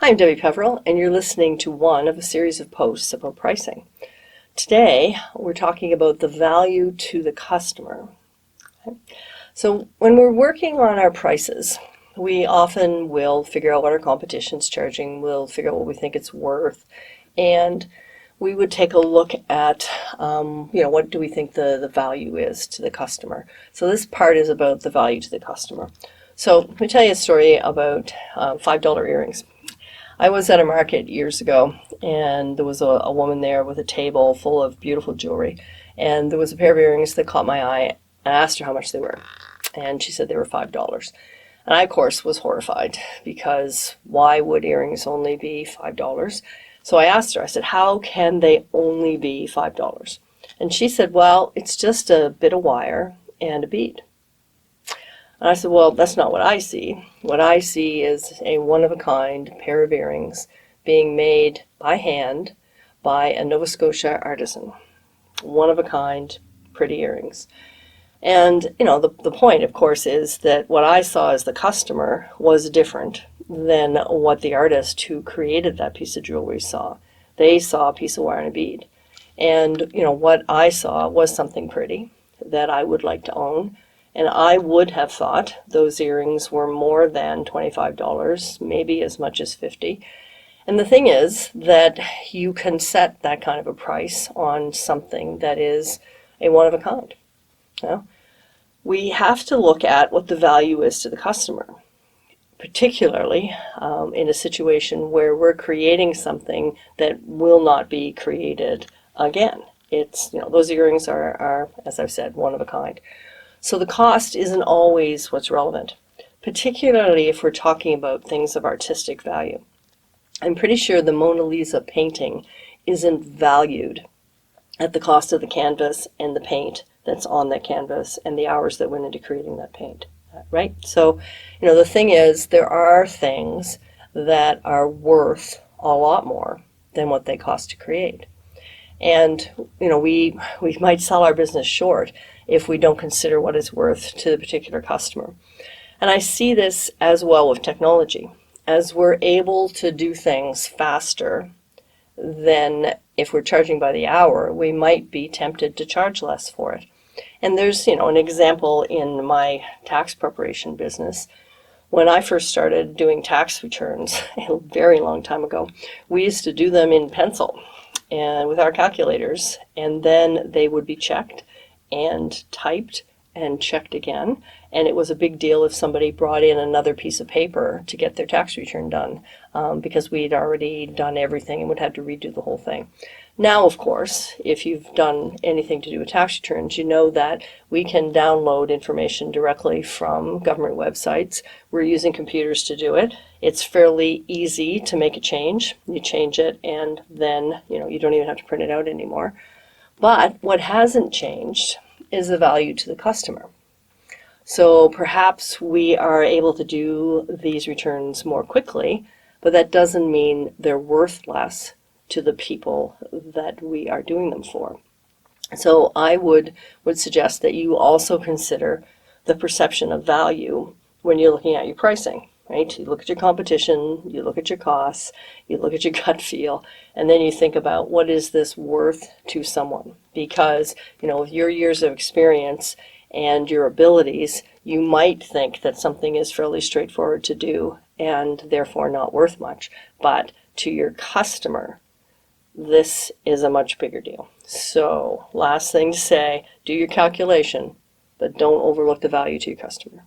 I'm Debi Peverill, and you're listening to one of a series of posts about pricing. Today, we're talking about the value to the customer. Okay? So when we're working on our prices, we often will figure out what our competition's charging, we'll figure out what we think it's worth, and we would take a look at, what do we think the value is to the customer. So this part is about the value to the customer. So let me tell you a story about $5 earrings. I was at a market years ago, and there was a woman there with a table full of beautiful jewelry, and there was a pair of earrings that caught my eye. I asked her how much they were, and she said they were $5. And I, of course, was horrified, because why would earrings only be $5? So I asked her, I said, how can they only be $5? And she said, well, it's just a bit of wire and a bead. And I said, well, that's not what I see. What I see is a one-of-a-kind pair of earrings being made by hand by a Nova Scotian Artisan. One-of-a-kind, pretty earrings. And, the point, of course, is that what I saw as the customer was different than what the artist who created that piece of jewelry saw. They saw a piece of wire and a bead. And, what I saw was something pretty that I would like to own. And I would have thought those earrings were more than $25, maybe as much as $50. And the thing is that you can set that kind of a price on something that is a one-of-a-kind. We have to look at what the value is to the customer, particularly in a situation where we're creating something that will not be created again. It's, those earrings are, as I've said, one-of-a-kind. So the cost isn't always what's relevant, particularly if we're talking about things of artistic value. I'm pretty sure the Mona Lisa painting isn't valued at the cost of the canvas and the paint that's on that canvas and the hours that went into creating that paint, right? So, the thing is, there are things that are worth a lot more than what they cost to create. And, we might sell our business short if we don't consider what it's worth to the particular customer. And I see this as well with technology. As we're able to do things faster than if we're charging by the hour, we might be tempted to charge less for it. And there's, an example in my tax preparation business. When I first started doing tax returns a very long time ago, we used to do them in pencil and with our calculators, and then they would be checked and typed and checked again. And it was a big deal if somebody brought in another piece of paper to get their tax return done, because we'd already done everything and would have to redo the whole thing. Now, of course, if you've done anything to do with tax returns, you know that we can download information directly from government websites. We're using computers to do it. It's fairly easy to make a change. You change it, and then you don't even have to print it out anymore. But what hasn't changed is the value to the customer. So perhaps we are able to do these returns more quickly, but that doesn't mean they're worth less to the people that we are doing them for. So I would suggest that you also consider the perception of value when you're looking at your pricing, right? You look at your competition, you look at your costs, you look at your gut feel, and then you think about, what is this worth to someone? Because, with your years of experience and your abilities, you might think that something is fairly straightforward to do and therefore not worth much. But to your customer, this is a much bigger deal. So, last thing to say, do your calculation, but don't overlook the value to your customer.